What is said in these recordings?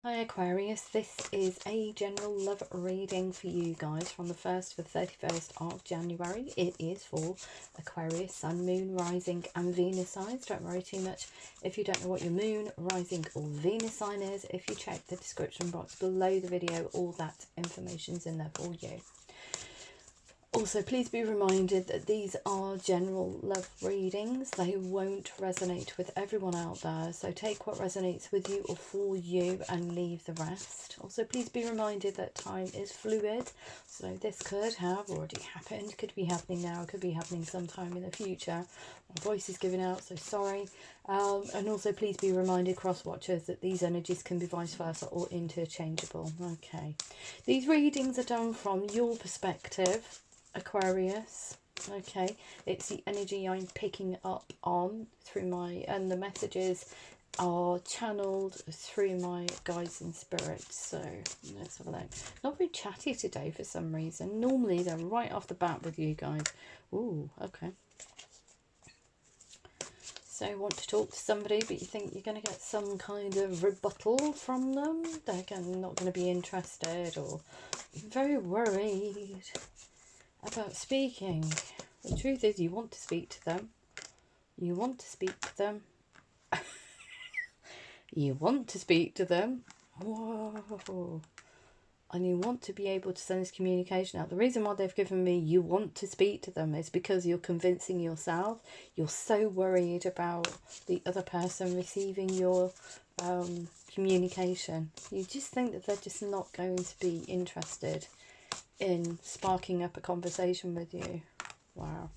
Hi Aquarius, this is a general love reading for you guys from the 1st to the 31st of January. It is for Aquarius, Sun, Moon, Rising and Venus signs. Don't worry too much if you don't know what your Moon, Rising or Venus sign is. If you check the description box below the video, all that information's in there for you. Also, please be reminded that these are general love readings. They won't resonate with everyone out there. So take what resonates with you or for you and leave the rest. Also, please be reminded that time is fluid. So this could have already happened, could be happening now, could be happening sometime in the future. My voice is giving out, so sorry. And also please be reminded, cross watchers, that these energies can be vice versa or interchangeable. Okay. These readings are done from your perspective, Aquarius. Okay, it's the energy I'm picking up on through my, and the messages are channeled through my guides and spirits. So let's have a look. Not very chatty today for some reason. Normally they're right off the bat with you guys. Ooh, okay. So you want to talk to somebody, but you think you're going to get some kind of rebuttal from them. They're not going to be interested or very worried about speaking. The truth is, you want to speak to them. You want to speak to them. You want to speak to them. Whoa. And you want to be able to send this communication out. The reason why they've given me you want to speak to them is because you're convincing yourself. You're so worried about the other person receiving your communication. You just think that they're just not going to be interested in sparking up a conversation with you. Wow.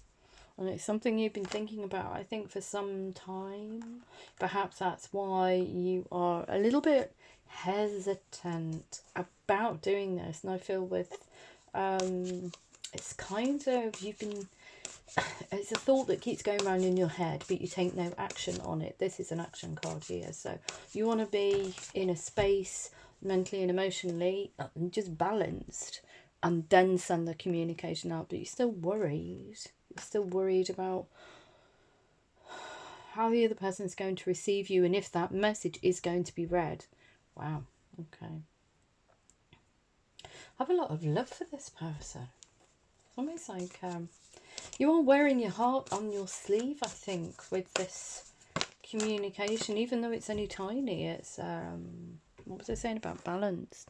And it's something you've been thinking about, I think, for some time. Perhaps that's why you are a little bit hesitant about doing this. And I feel with it's kind of, you've been, it's a thought that keeps going around in your head, but you take no action on it. This is an action card here. So you want to be in a space mentally and emotionally just balanced, and then send the communication out. But you're still worried. You're still worried about how the other person is going to receive you and if that message is going to be read. Wow. Okay. I have a lot of love for this person. It's almost like you are wearing your heart on your sleeve, I think, with this communication, even though it's only tiny. It's what was I saying about balance?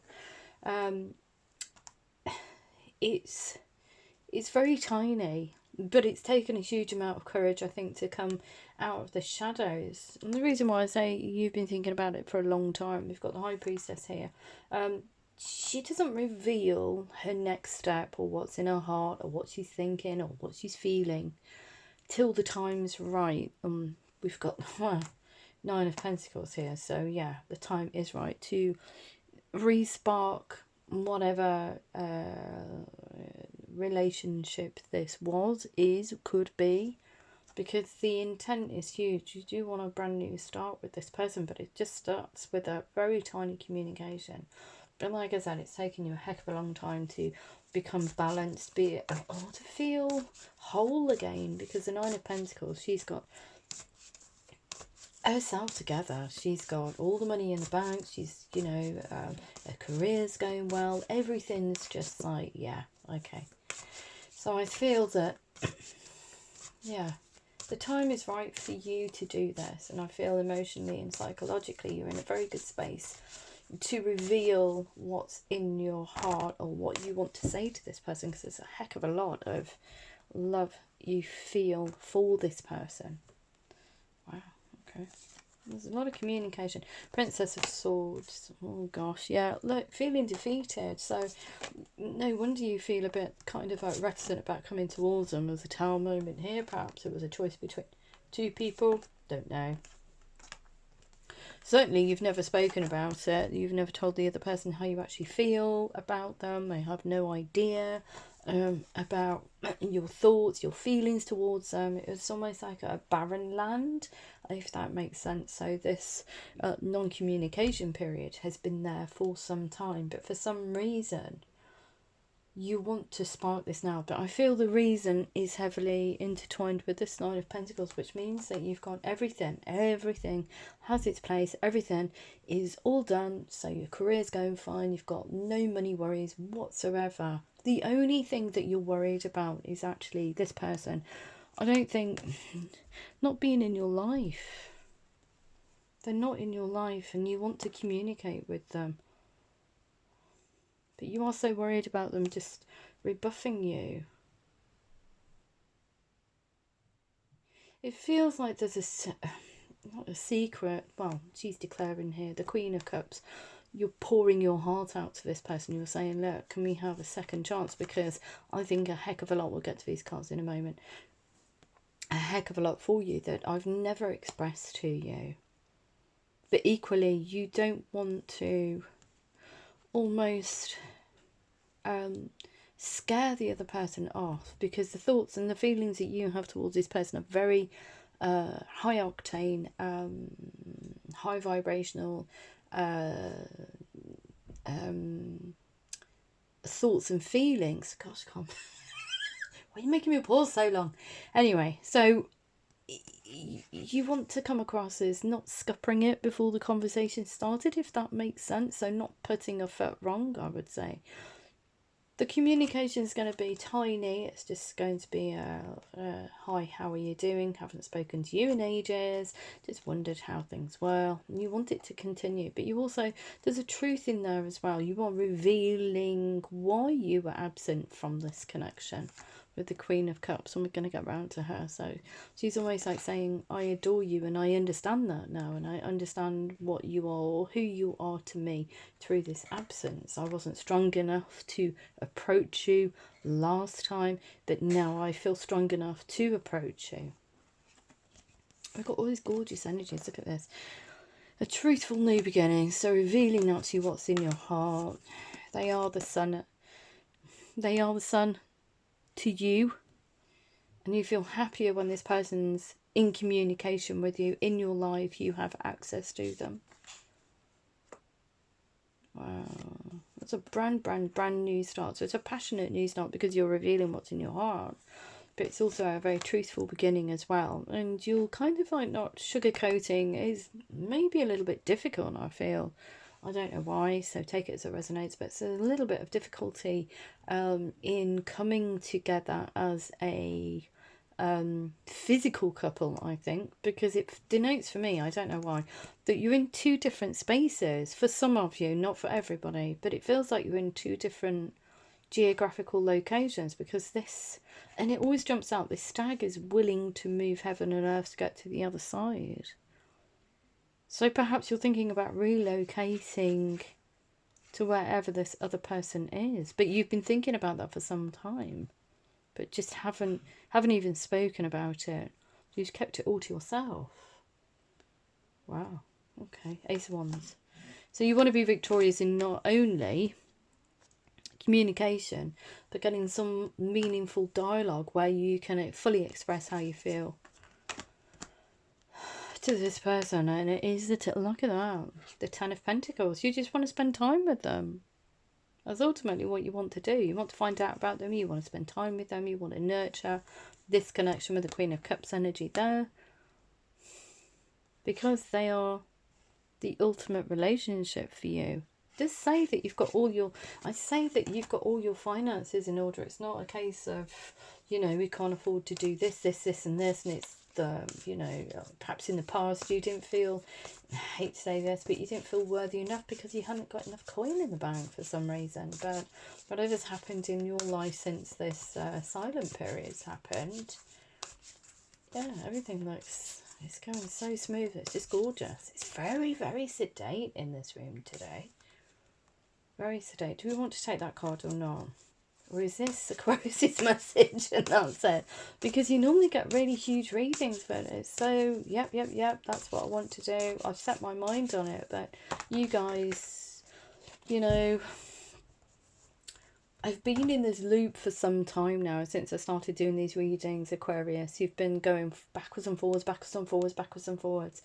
It's very tiny, but it's taken a huge amount of courage, I think, to come out of the shadows. And the reason why I say you've been thinking about it for a long time, we've got the High Priestess here. She doesn't reveal her next step or what's in her heart or what she's thinking or what she's feeling till the time's right. We've got Nine of Pentacles here, so yeah, the time is right to re-spark whatever relationship this was, is, could be, because the intent is huge. You do want a brand new start with this person, but it just starts with a very tiny communication. But like I said, it's taken you a heck of a long time to become balanced, be it, or to feel whole again, because the Nine of Pentacles, she's got herself together. She's got all the money in the bank. She's, you know, her career's going well. Everything's just like, yeah, okay. So I feel that, yeah, the time is right for you to do this. And I feel emotionally and psychologically you're in a very good space to reveal what's in your heart or what you want to say to this person, because there's a heck of a lot of love you feel for this person. Wow, okay. There's a lot of communication. Princess of Swords. Oh gosh, yeah. Look, feeling defeated. So no wonder you feel a bit kind of like reticent about coming towards them. There's a Tower moment here. Perhaps it was a choice between two people. Don't know. Certainly you've never spoken about it. You've never told the other person how you actually feel about them. They have no idea about your thoughts, your feelings towards them. It was almost like a barren land, if that makes sense. So this non-communication period has been there for some time, but for some reason you want to spark this now, but I feel the reason is heavily intertwined with this Nine of Pentacles, which means that you've got everything has its place, everything is all done, so your career's going fine, you've got no money worries whatsoever. The only thing that you're worried about is actually this person. I don't think, not being in your life. They're not in your life and you want to communicate with them. But you are so worried about them just rebuffing you. It feels like there's not a secret. Well, she's declaring here, the Queen of Cups. You're pouring your heart out to this person. You're saying, look, can we have a second chance? Because I think a heck of a lot, we'll get to these cards in a moment, a heck of a lot for you that I've never expressed to you. But equally, you don't want to almost scare the other person off, because the thoughts and the feelings that you have towards this person are very high octane, high vibrational thoughts and feelings. Gosh, come. Why are you making me pause so long? Anyway, so you want to come across as not scuppering it before the conversation started, if that makes sense. So not putting a foot wrong, I would say. The communication is going to be tiny. It's just going to be hi, how are you doing? Haven't spoken to you in ages. Just wondered how things were. And you want it to continue. But you also, there's a truth in there as well. You are revealing why you were absent from this connection with the Queen of Cups. And we're going to get round to her. So she's almost like saying, I adore you and I understand that now. And I understand what you are, or who you are to me through this absence. I wasn't strong enough to approach you last time, but now I feel strong enough to approach you. We've got all these gorgeous energies. Look at this. A truthful new beginning. So revealing out to you what's in your heart. They are the sun. They are the sun to you, and you feel happier when this person's in communication with you, in your life, you have access to them. Wow, that's a brand new start. So it's a passionate new start because you're revealing what's in your heart, but it's also a very truthful beginning as well. And you'll kind of like, not sugarcoating is maybe a little bit difficult, I feel. I don't know why, so take it as it resonates, but it's a little bit of difficulty in coming together as a physical couple, I think, because it denotes for me, I don't know why, that you're in two different spaces. For some of you, not for everybody, but it feels like you're in two different geographical locations, because this, and it always jumps out, this stag is willing to move heaven and earth to get to the other side. So perhaps you're thinking about relocating to wherever this other person is. But you've been thinking about that for some time. But just haven't even spoken about it. You've kept it all to yourself. Wow. Okay. Ace of Wands. So you want to be victorious in not only communication, but getting some meaningful dialogue where you can fully express how you feel to this person. And it is look at that, the Ten of Pentacles. You just want to spend time with them. That's ultimately what you want to do. You want to find out about them, you want to spend time with them, you want to nurture this connection with the Queen of Cups energy there, because they are the ultimate relationship for you. Just say that you've got all your, I say that you've got all your finances in order. It's not a case of, you know, we can't afford to do this, and this, and it's you know, perhaps in the past you didn't feel, I hate to say this, but you didn't feel worthy enough because you hadn't got enough coin in the bank for some reason. But whatever's happened in your life since this silent period's happened, yeah, everything looks, it's going so smooth. It's just gorgeous. It's very, very sedate in this room today. Very sedate. Do we want to take that card or not? Or is this Aquarius' message and that's it? Because you normally get really huge readings, but it's so, yep, that's what I want to do. I've set my mind on it, but you guys, you know, I've been in this loop for some time now since I started doing these readings, Aquarius. You've been going backwards and forwards, backwards and forwards, backwards and forwards.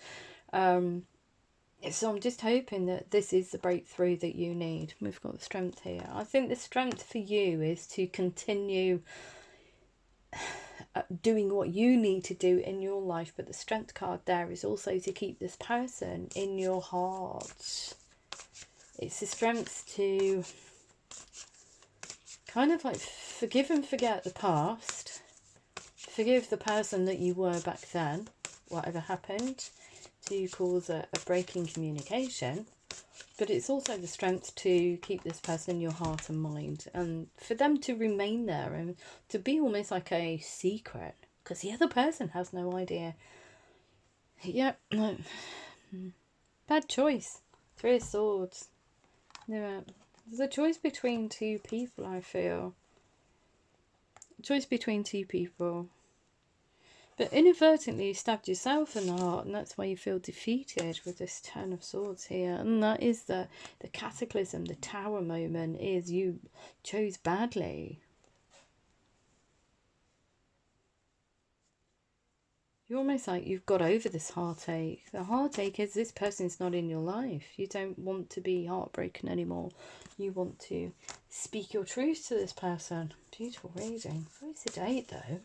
So I'm just hoping that this is the breakthrough that you need. We've got the strength here. I think the strength for you is to continue doing what you need to do in your life, but the strength card there is also to keep this person in your heart. It's the strength to kind of like forgive and forget the past, forgive the person that you were back then, whatever happened to cause a break in communication. But it's also the strength to keep this person in your heart and mind, and for them to remain there and to be almost like a secret, because the other person has no idea. Yep, no. Bad choice. 3 of Swords. Yeah, there's a choice between 2 people, I feel. A choice between 2 people. But inadvertently you stabbed yourself in the heart, and that's why you feel defeated with this 10 of Swords here. And that is the cataclysm, the tower moment, is you chose badly. You're almost like you've got over this heartache. The heartache is this person's not in your life. You don't want to be heartbroken anymore. You want to speak your truth to this person. Beautiful reading. Very sedate though.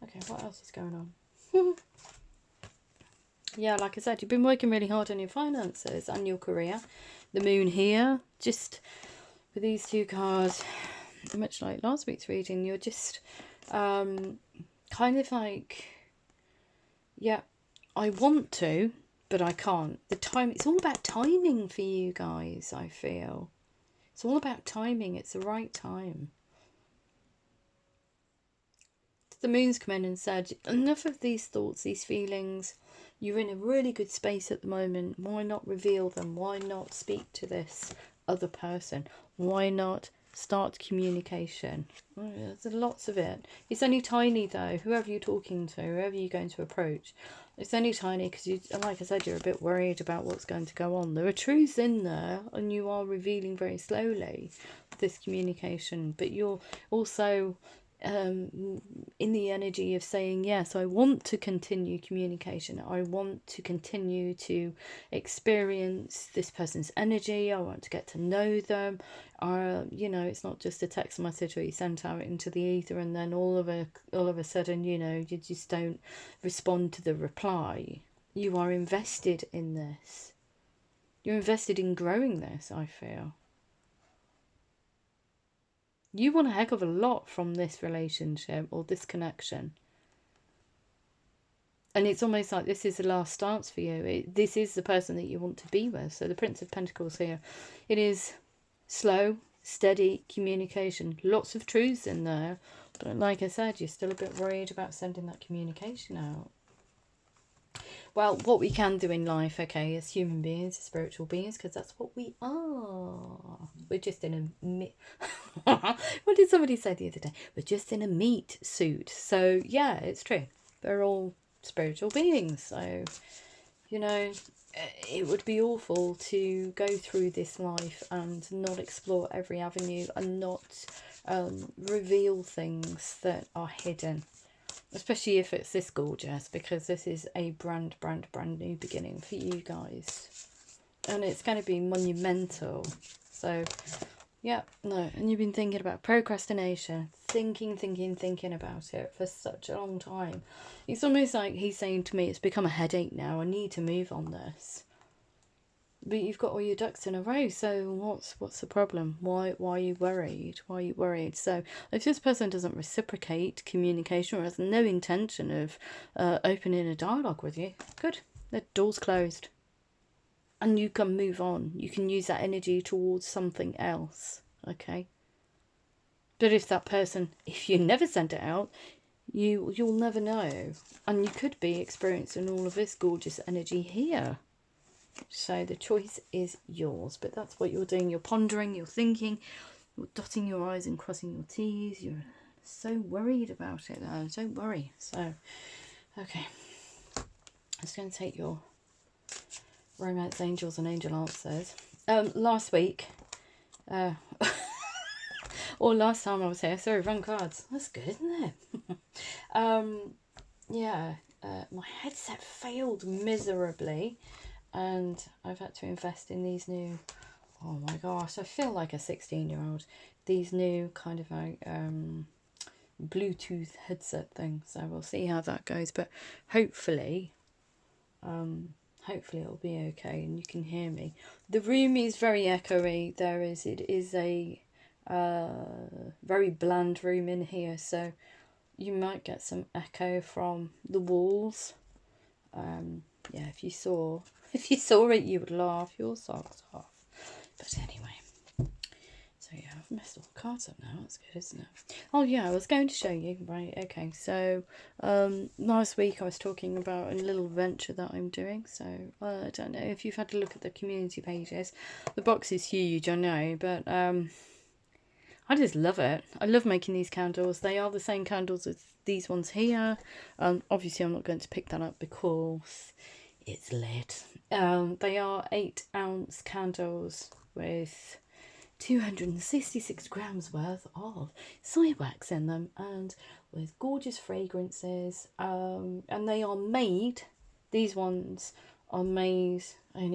Okay, what else is going on? Yeah, like I said, you've been working really hard on your finances and your career. The moon here, just with these 2 cards, much like last week's reading, you're just kind of like, yeah, I want to, but I can't. The time, it's all about timing for you guys, I feel. It's all about timing. It's the right time. The moon's come in and said, enough of these thoughts, these feelings. You're in a really good space at the moment. Why not reveal them? Why not speak to this other person? Why not start communication? There's lots of it. It's only tiny though. Whoever you're talking to, whoever you're going to approach, it's only tiny because, you, like I said, you're a bit worried about what's going to go on. There are truths in there and you are revealing very slowly this communication. But you're also in the energy of saying, yes, I want to continue communication. I want to continue to experience this person's energy. I want to get to know them. You know, it's not just a text message where you sent out into the ether and then all of a sudden, you know, you just don't respond to the reply. You are invested in this. You're invested in growing this, I feel. You want a heck of a lot from this relationship or this connection. And it's almost like this is the last dance for you. This is the person that you want to be with. So the Prince of Pentacles here. It is slow, steady communication. Lots of truths in there. But like I said, you're still a bit worried about sending that communication out. Well, what we can do in life, okay, as human beings, as spiritual beings, because that's what we are. We're just in a... What did somebody say the other day? We're just in a meat suit. So, yeah, it's true. We're all spiritual beings. So, you know, it would be awful to go through this life and not explore every avenue and not reveal things that are hidden. Especially if it's this gorgeous, because this is a brand new beginning for you guys. And it's going to be monumental. So, yeah, no. And you've been thinking about procrastination. Thinking about it for such a long time. It's almost like he's saying to me, it's become a headache now. I need to move on this. But you've got all your ducks in a row, so what's the problem? Why are you worried? Why are you worried? So if this person doesn't reciprocate communication or has no intention of opening a dialogue with you, good. The door's closed. And you can move on. You can use that energy towards something else, okay? But if that person, if you never send it out, you'll never know. And you could be experiencing all of this gorgeous energy here. So the choice is yours, but that's what you're doing. You're pondering, you're thinking, you're dotting your I's and crossing your T's. You're so worried about it though. Don't worry. So, okay. I'm just going to take your romance angels and angel answers. Last week, or last time I was here, sorry, wrong cards. That's good, isn't it? Yeah, my headset failed miserably. and I've had to invest in these new, oh my gosh, I feel like a 16-year-old, these new kind of like Bluetooth headset thing. So we'll see how that goes, but hopefully it'll be okay and you can hear me. The room is very echoey. It is a very bland room in here, so you might get some echo from the walls. Yeah, if you saw it, you would laugh your socks off. But anyway, so yeah, I've messed all the cards up now. That's good, isn't it? Oh yeah, I was going to show you. Right, okay. So last week I was talking about a little venture that I'm doing. So I don't know if you've had a look at the community pages. The box is huge, I know, but I just love it. I love making these candles. They are the same candles as these ones here. Obviously I'm not going to pick that up because it's lit. They are 8-ounce candles with 266 grams worth of soy wax in them, and with gorgeous fragrances. And they are made, these ones are made, I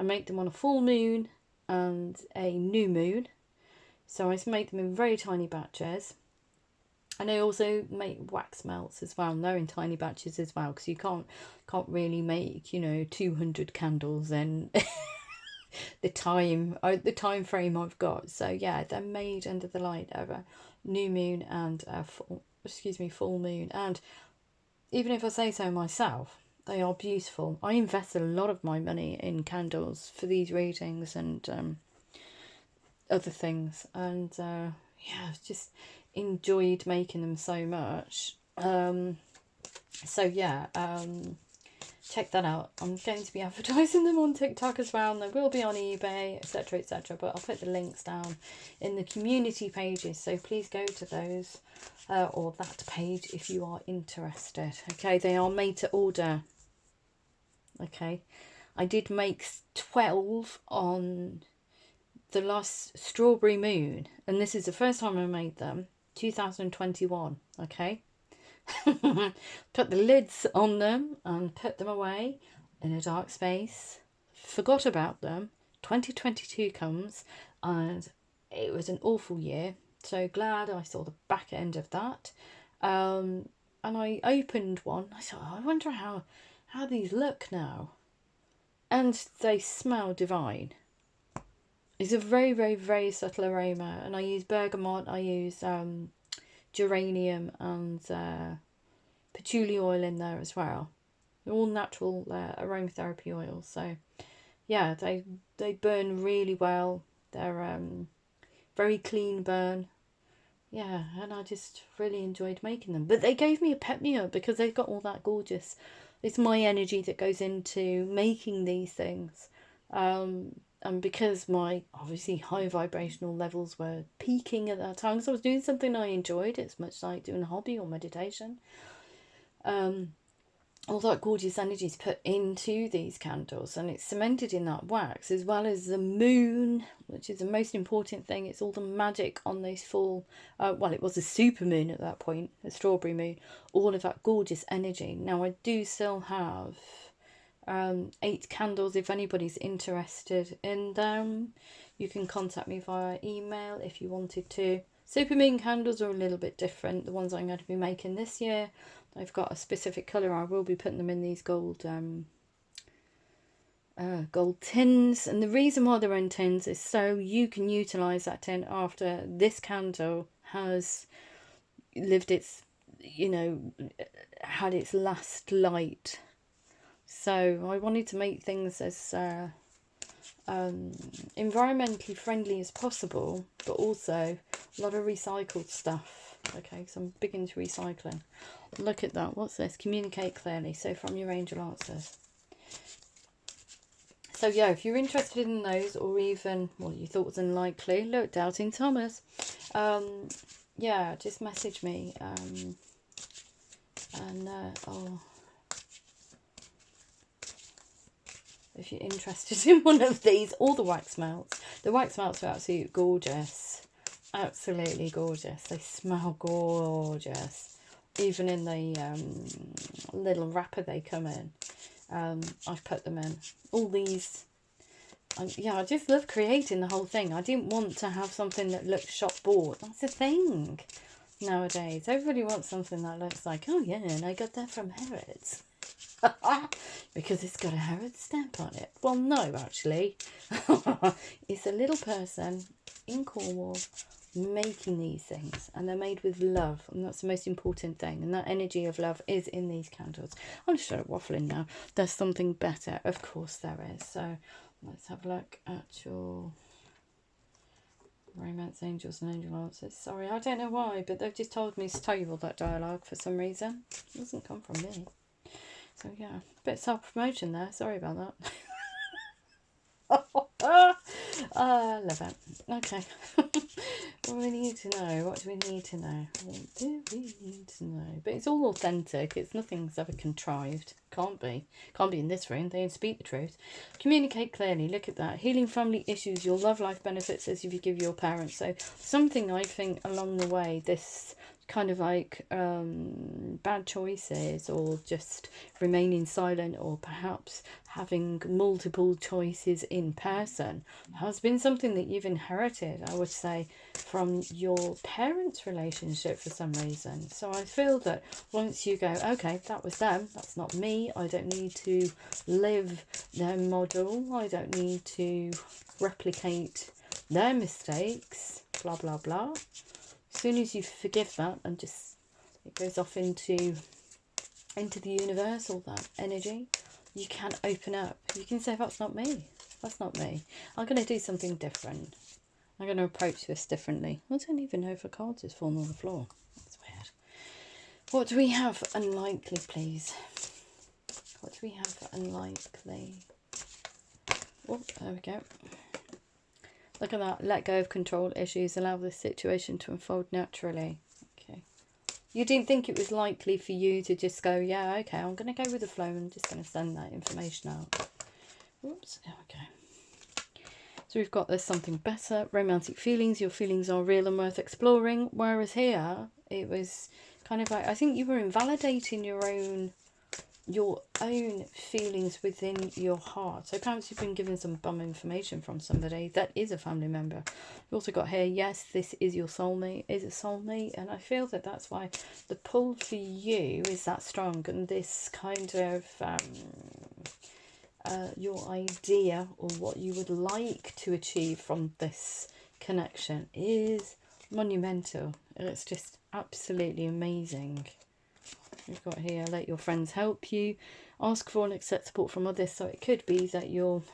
make them on a full moon and a new moon. So I make them in very tiny batches. And I also make wax melts as well. And they're in tiny batches as well, because you can't really make, 200 candles in the time frame I've got. So yeah, they're made under the light of a new moon and a full moon. And even if I say so myself, they are beautiful. I invested a lot of my money in candles for these readings and other things, and yeah, I've just enjoyed making them so much. So yeah, check that out. I'm going to be advertising them on TikTok as well, and they will be on eBay, etc, etc, but I'll put the links down in the community pages, so please go to those or that page if you are interested. Okay, they are made to order. Okay, I did make 12 on the last strawberry moon, and this is the first time I made them, 2021. Okay. Put the lids on them and put them away in a dark space, forgot about them. 2022 comes and it was an awful year, so glad I saw the back end of that. And I opened one. I thought, oh, I wonder how these look now, and they smell divine. It's a very, very, very subtle aroma, and I use bergamot, I use geranium and patchouli oil in there as well. They're all natural aromatherapy oils, so yeah, they burn really well. They're very clean burn. Yeah, and I just really enjoyed making them. But they gave me a pick-me-up because they've got all that gorgeous, it's my energy that goes into making these things. And because my obviously high vibrational levels were peaking at that time, because I was doing something I enjoyed, it's much like doing a hobby or meditation. All that gorgeous energy is put into these candles, and it's cemented in that wax, as well as the moon, which is the most important thing. It's all the magic on this full, well, it was a super moon at that point, a strawberry moon, all of that gorgeous energy. Now I do still have 8 candles. If anybody's interested in them, you can contact me via email if you wanted to. Super moon candles are a little bit different. The ones I'm going to be making this year, they've got a specific colour. I will be putting them in these gold tins, and the reason why they're in tins is so you can utilise that tin after this candle has lived its, had its last light. So I wanted to make things as environmentally friendly as possible, but also a lot of recycled stuff. Okay, because I'm big into recycling. Look at that. What's this? Communicate clearly. So from your angel answers. So yeah, if you're interested in those, or even, well, you thought was unlikely, look, Doubting Thomas. Yeah, just message me. If you're interested in one of these, or the wax melts. The wax melts are absolutely gorgeous. Absolutely gorgeous. They smell gorgeous. Even in the little wrapper they come in. I've put them in. All these, yeah, I just love creating the whole thing. I didn't want to have something that looks shop bought. That's the thing nowadays. Everybody wants something that looks like, oh yeah, and I got that from Harrods. Because it's got a Harrods stamp on it. Well, no, actually. It's a little person in Cornwall making these things, and they're made with love, and that's the most important thing, and that energy of love is in these candles. I'm just waffling now. There's something better, of course there is. So let's have a look at your romance angels and angel answers. Sorry, I don't know why, but they've just told me to tell you all that dialogue for some reason. It doesn't come from me. So yeah, a bit of self-promotion there. Sorry about that. I love it. Okay. What do we need to know? What do we need to know? What do we need to know? But it's all authentic. It's nothing's ever contrived. Can't be. Can't be in this room. They speak the truth. Communicate clearly. Look at that. Healing family issues. Your love life benefits as if you give your parents. So something I think along the way, this kind of like bad choices, or just remaining silent, or perhaps having multiple choices in person, has been something that you've inherited, I would say, from your parents' relationship for some reason. So I feel that once you go, okay, that was them, that's not me, I don't need to live their model, I don't need to replicate their mistakes, blah blah blah. As soon as you forgive that and just, it goes off into the universe, all that energy, you can open up. You can say, that's not me. That's not me. I'm going to do something different. I'm going to approach this differently. I don't even know if a card is falling on the floor. That's weird. What do we have unlikely, please? What do we have unlikely? Oh, there we go. Look at that. Let go of control issues. Allow this situation to unfold naturally. Okay. You didn't think it was likely for you to just go, yeah, okay, I'm going to go with the flow. I'm just going to send that information out. Oops. There we go. So we've got there's something better. Romantic feelings. Your feelings are real and worth exploring. Whereas here, it was kind of like, I think you were invalidating your own feelings within your heart. So perhaps you've been given some bum information from somebody that is a family member. We've also got here, yes, this is your soulmate, is a soulmate, and I feel that that's why the pull for you is that strong, and this kind of your idea or what you would like to achieve from this connection is monumental. It's just absolutely amazing. We've got here, let your friends help you, ask for and accept support from others. So it could be that you'll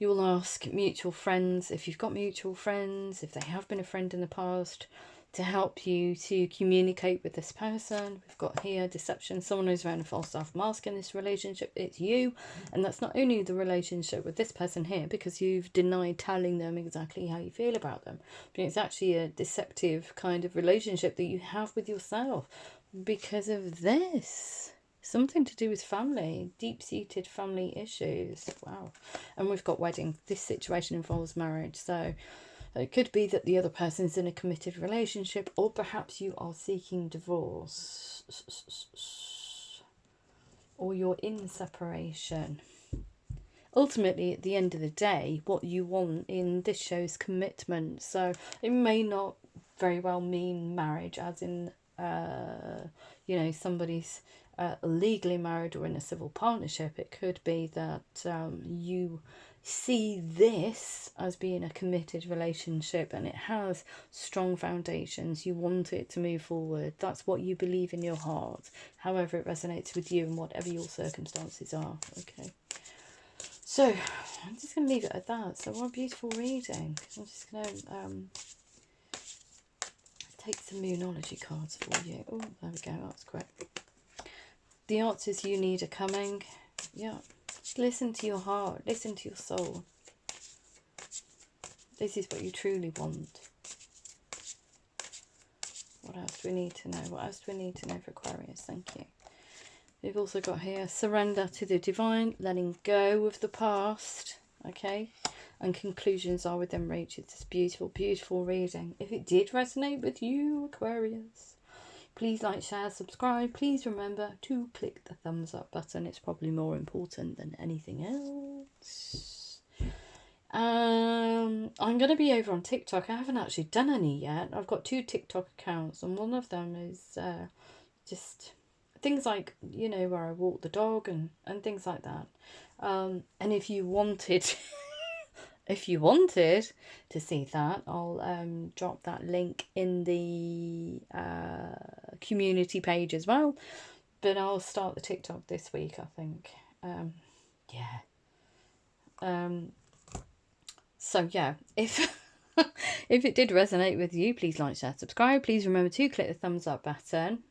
ask mutual friends, if you've got mutual friends, if they have been a friend in the past, to help you to communicate with this person. We've got here deception. Someone who's wearing a false self-mask in this relationship. It's you. And that's not only the relationship with this person here, because you've denied telling them exactly how you feel about them, but it's actually a deceptive kind of relationship that you have with yourself because of this. Something to do with family, deep-seated family issues. Wow. And we've got wedding. This situation involves marriage. So it could be that the other person's in a committed relationship, or perhaps you are seeking divorce, or you're in separation. Ultimately, at the end of the day, what you want in this show is commitment. So it may not very well mean marriage, as in, you know, somebody's legally married or in a civil partnership. It could be that you see this as being a committed relationship and it has strong foundations. You want it to move forward. That's what you believe in your heart, however it resonates with you and whatever your circumstances are. Okay, so I'm just going to leave it at that. So what a beautiful reading. I'm just going to take some Moonology cards for you. Oh, there we go, that's great. The answers you need are coming. Yeah. Listen to your heart. Listen to your soul. This is what you truly want. What else do we need to know? What else do we need to know for Aquarius? Thank you. We've also got here, surrender to the divine, letting go of the past. Okay. And conclusions are within reach. It's this beautiful, beautiful reading. If it did resonate with you, Aquarius, Please like, share, subscribe. Please remember to click the thumbs up button. It's probably more important than anything else. I'm going to be over on TikTok. I haven't actually done any yet. I've got 2 TikTok accounts, and one of them is just things like, you know, where I walk the dog and things like that. And if you wanted if you wanted to see that, I'll drop that link in the community page as well. But I'll start the TikTok this week, I think. So yeah, if if it did resonate with you, please like, share, subscribe. Please remember to click the thumbs up button.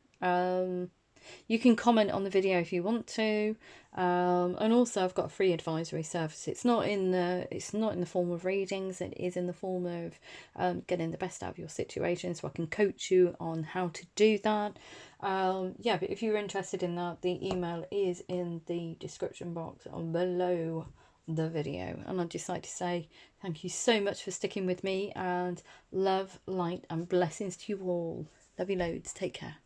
You can comment on the video if you want to, and also I've got a free advisory service. It's not in the form of readings. It is in the form of getting the best out of your situation, so I can coach you on how to do that. Yeah, but if you're interested in that, the email is in the description box on below the video. And I'd just like to say thank you so much for sticking with me, and love, light and blessings to you all. Love you loads. Take care.